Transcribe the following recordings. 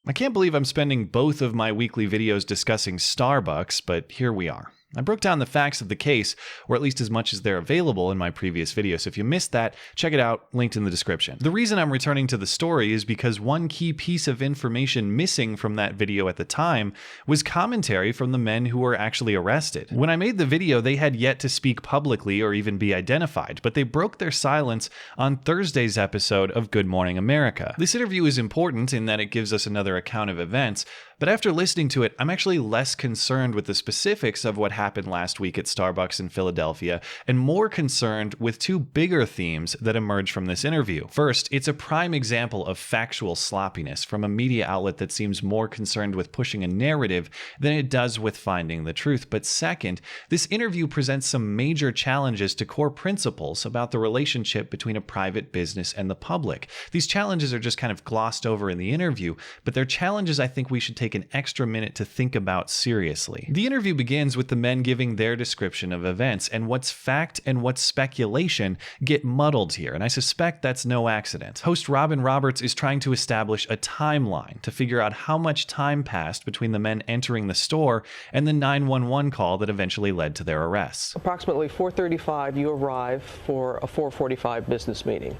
I can't believe I'm spending both of my weekly videos discussing Starbucks, but here we are. I broke down the facts of the case, or at least as much as they're available in my previous video, so if you missed that, check it out, linked in the description. The reason I'm returning to the story is because one key piece of information missing from that video at the time was commentary from the men who were actually arrested. When I made the video, they had yet to speak publicly or even be identified, but they broke their silence on Thursday's episode of Good Morning America. This interview is important in that it gives us another account of events, but after listening to it, I'm actually less concerned with the specifics of what happened last week at Starbucks in Philadelphia, and more concerned with two bigger themes that emerge from this interview. First, it's a prime example of factual sloppiness from a media outlet that seems more concerned with pushing a narrative than it does with finding the truth. But second, this interview presents some major challenges to core principles about the relationship between a private business and the public. These challenges are just kind of glossed over in the interview, but they're challenges I think we should take an extra minute to think about seriously. The interview begins with the men giving their description of events, and what's fact and what's speculation get muddled here, and I suspect that's no accident. Host Robin Roberts is trying to establish a timeline to figure out how much time passed between the men entering the store and the 911 call that eventually led to their arrests. Approximately 4:35, you arrive for a 4:45 business meeting.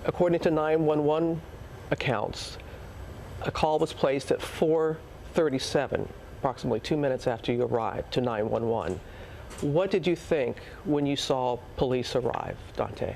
According to 911 accounts, a call was placed at 4:37, approximately 2 minutes after you arrived, to 911. What did you think when you saw police arrive, Dante?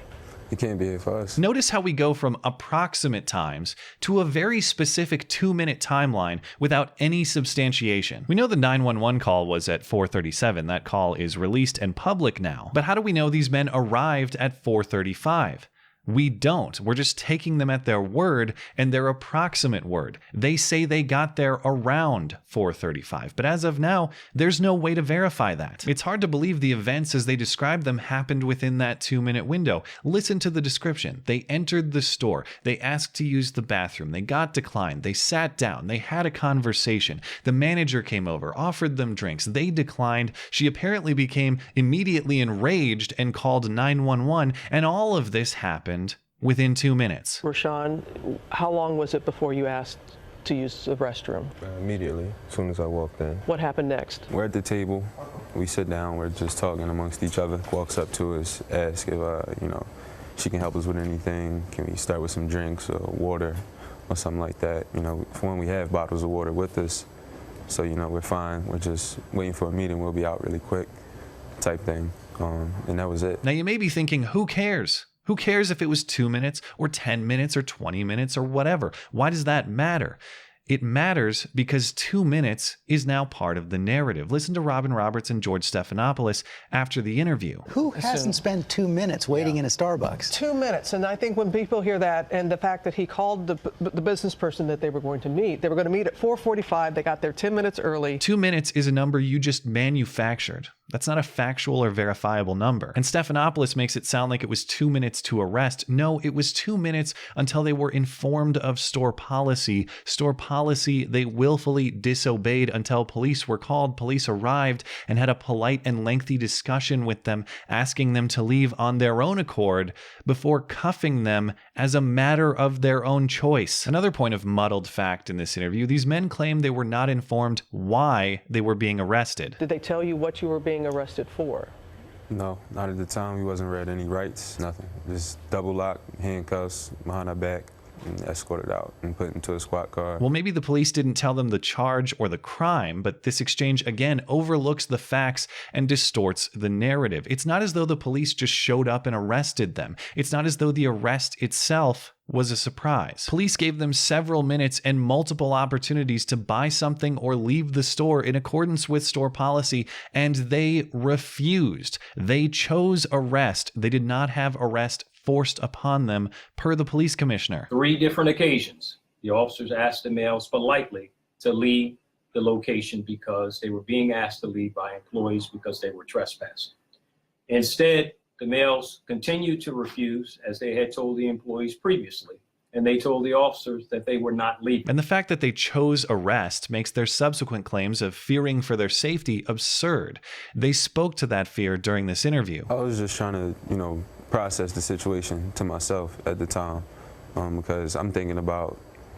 It can't be here for us. Notice how we go from approximate times to a very specific 2-minute timeline without any substantiation. We know the 911 call was at 4:37. That call is released and public now. But how do we know these men arrived at 4:35? We don't. We're just taking them at their word and their approximate word. They say they got there around 4:35, but as of now, there's no way to verify that. It's hard to believe the events as they describe them happened within that 2-minute window. Listen to the description. They entered the store. They asked to use the bathroom. They got declined. They sat down. They had a conversation. The manager came over, offered them drinks. They declined. She apparently became immediately enraged and called 911, and all of this happened within 2 minutes. Rashawn, how long was it before you asked to use the restroom? Immediately, as soon as I walked in. What happened next? We're at the table. We sit down. We're just talking amongst each other. Walks up to us, asks if she can help us with anything. Can we start with some drinks or water or something like that? For when we have bottles of water with us, so we're fine. We're just waiting for a meeting. We'll be out really quick, type thing. And that was it. Now you may be thinking, who cares? Who cares if it was 2 minutes or 10 minutes or 20 minutes or whatever? Why does that matter? It matters because 2 minutes is now part of the narrative. Listen to Robin Roberts and George Stephanopoulos after the interview. Who hasn't spent 2 minutes waiting in a Starbucks? 2 minutes, and I think when people hear that and the fact that he called the business person that they were going to meet at 4:45, they got there 10 minutes early. 2 minutes is a number you just manufactured. That's not a factual or verifiable number. And Stephanopoulos makes it sound like it was 2 minutes to arrest. No, it was 2 minutes until they were informed of store policy. Store policy they willfully disobeyed until police were called. Police arrived and had a polite and lengthy discussion with them, asking them to leave on their own accord before cuffing them as a matter of their own choice. Another point of muddled fact in this interview, these men claim they were not informed why they were being arrested. Did they tell you what you were being arrested for? No, not at the time. We wasn't read any rights, nothing. Just double lock, handcuffs behind our back, and escorted out and put into a squad car. Well, maybe the police didn't tell them the charge or the crime, but this exchange again overlooks the facts and distorts the narrative. It's not as though the police just showed up and arrested them. It's not as though the arrest itself was a surprise. Police gave them several minutes and multiple opportunities to buy something or leave the store in accordance with store policy, and they refused. They chose arrest. They did not have arrest forced upon them, per the police commissioner. 3 different occasions, the officers asked the males politely to leave the location because they were being asked to leave by employees because they were trespassing. Instead, the males continued to refuse, as they had told the employees previously, and they told the officers that they were not leaving. And the fact that they chose arrest makes their subsequent claims of fearing for their safety absurd. They spoke to that fear during this interview. I was just trying to, process the situation to myself at the time, because I'm thinking about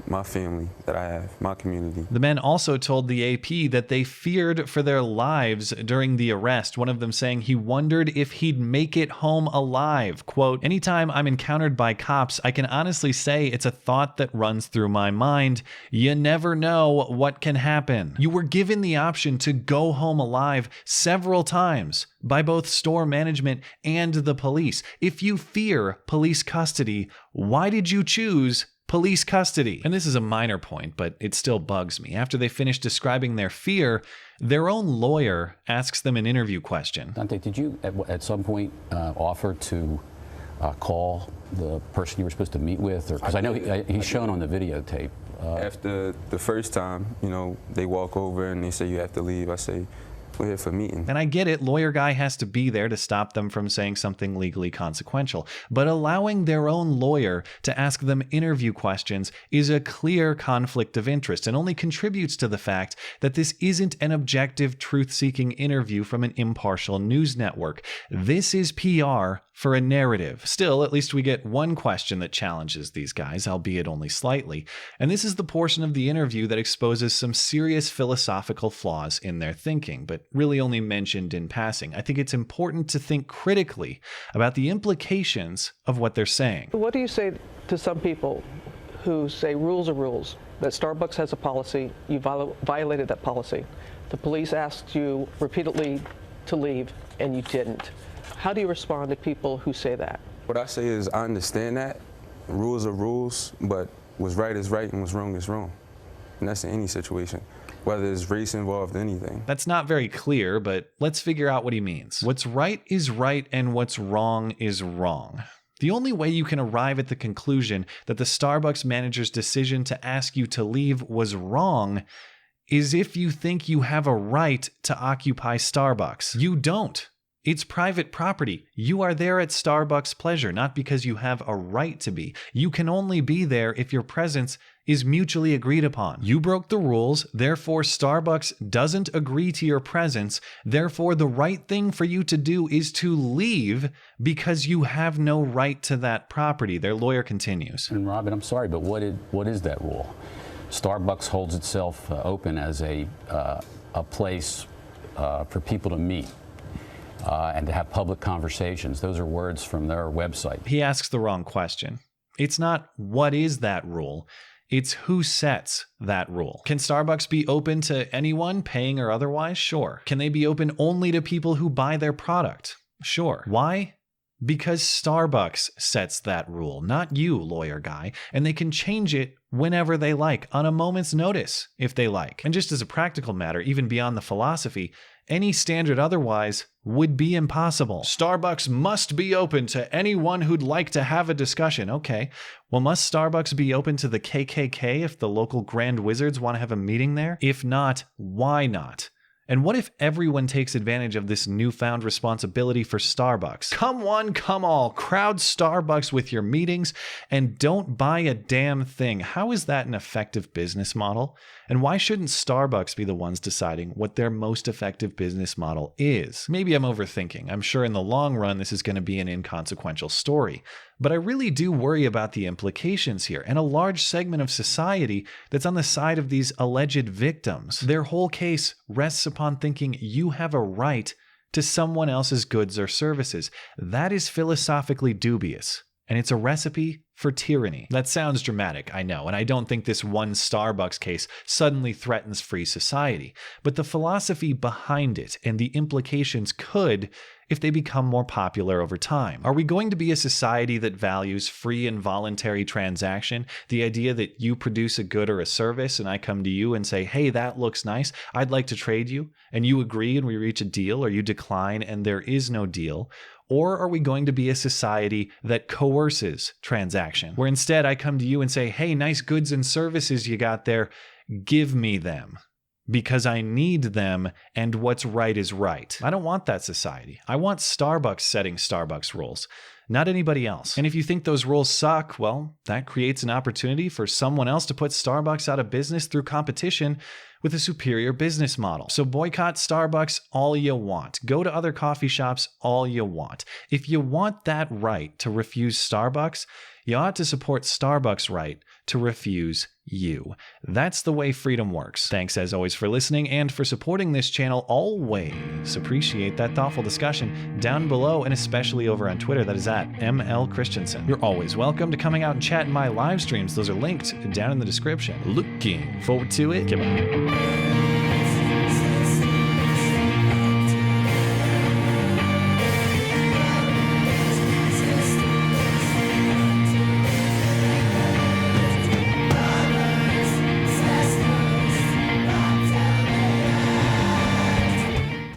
my family that I have, my community. The men also told the AP that they feared for their lives during the arrest, one of them saying he wondered if he'd make it home alive. Quote, "Anytime I'm encountered by cops, I can honestly say it's a thought that runs through my mind. You never know what can happen." You were given the option to go home alive several times by both store management and the police. If you fear police custody, why did you choose police custody? And this is a minor point, but it still bugs me. After they finish describing their fear, their own lawyer asks them an interview question. Dante, did you at some point offer to call the person you were supposed to meet with? Because I know he's shown on the videotape. After the first time, you know, they walk over and they say you have to leave. I say, we're here for a meeting. And I get it, lawyer guy has to be there to stop them from saying something legally consequential. But allowing their own lawyer to ask them interview questions is a clear conflict of interest and only contributes to the fact that this isn't an objective, truth-seeking interview from an impartial news network. This is PR for a narrative. Still, at least we get one question that challenges these guys, albeit only slightly. And this is the portion of the interview that exposes some serious philosophical flaws in their thinking, but really only mentioned in passing. I think it's important to think critically about the implications of what they're saying. What do you say to some people who say rules are rules, that Starbucks has a policy, you violated that policy. The police asked you repeatedly to leave and you didn't. How do you respond to people who say that? What I say is I understand that. Rules are rules, but what's right is right and what's wrong is wrong. And that's in any situation, whether there's race involved or anything. That's not very clear, but let's figure out what he means. What's right is right and what's wrong is wrong. The only way you can arrive at the conclusion that the Starbucks manager's decision to ask you to leave was wrong is if you think you have a right to occupy Starbucks. You don't. It's private property. You are there at Starbucks' pleasure, not because you have a right to be. You can only be there if your presence is mutually agreed upon. You broke the rules, therefore Starbucks doesn't agree to your presence, therefore the right thing for you to do is to leave because you have no right to that property. Their lawyer continues. And Robin, I'm sorry, but what is that rule? Starbucks holds itself open as a place for people to meet. And to have public conversations. Those are words from their website. He asks the wrong question. It's not what is that rule, it's who sets that rule. Can Starbucks be open to anyone, paying or otherwise? Sure. Can they be open only to people who buy their product? Sure. Why? Because Starbucks sets that rule, not you, lawyer guy, and they can change it whenever they like, on a moment's notice, if they like. And just as a practical matter, even beyond the philosophy, any standard otherwise would be impossible. Starbucks must be open to anyone who'd like to have a discussion. Okay, well, must Starbucks be open to the KKK if the local Grand Wizards want to have a meeting there? If not, why not? And what if everyone takes advantage of this newfound responsibility for Starbucks? Come one, come all, crowd Starbucks with your meetings and don't buy a damn thing. How is that an effective business model? And why shouldn't Starbucks be the ones deciding what their most effective business model is? Maybe I'm overthinking. I'm sure in the long run this is going to be an inconsequential story. But I really do worry about the implications here, and a large segment of society that's on the side of these alleged victims. Their whole case rests upon thinking you have a right to someone else's goods or services. That is philosophically dubious, and it's a recipe for tyranny. That sounds dramatic, I know, and I don't think this one Starbucks case suddenly threatens free society, but the philosophy behind it and the implications could if they become more popular over time. Are we going to be a society that values free and voluntary transaction? The idea that you produce a good or a service and I come to you and say, hey, that looks nice, I'd like to trade you, and you agree and we reach a deal, or you decline and there is no deal? Or are we going to be a society that coerces transaction, where instead I come to you and say, hey, nice goods and services you got there, give me them, because I need them and what's right is right? I don't want that society. I want Starbucks setting Starbucks rules, not anybody else. And if you think those rules suck, well, that creates an opportunity for someone else to put Starbucks out of business through competition with a superior business model. So boycott Starbucks all you want. Go to other coffee shops all you want. If you want that right to refuse Starbucks, you ought to support Starbucks' right to refuse you. That's the way freedom works. Thanks as always for listening and for supporting this channel. Always appreciate that thoughtful discussion down below, and especially over on Twitter. That is at ML Christiansen. You're always welcome to coming out and chat in my live streams. Those are linked down in the description. Looking forward to it. Goodbye.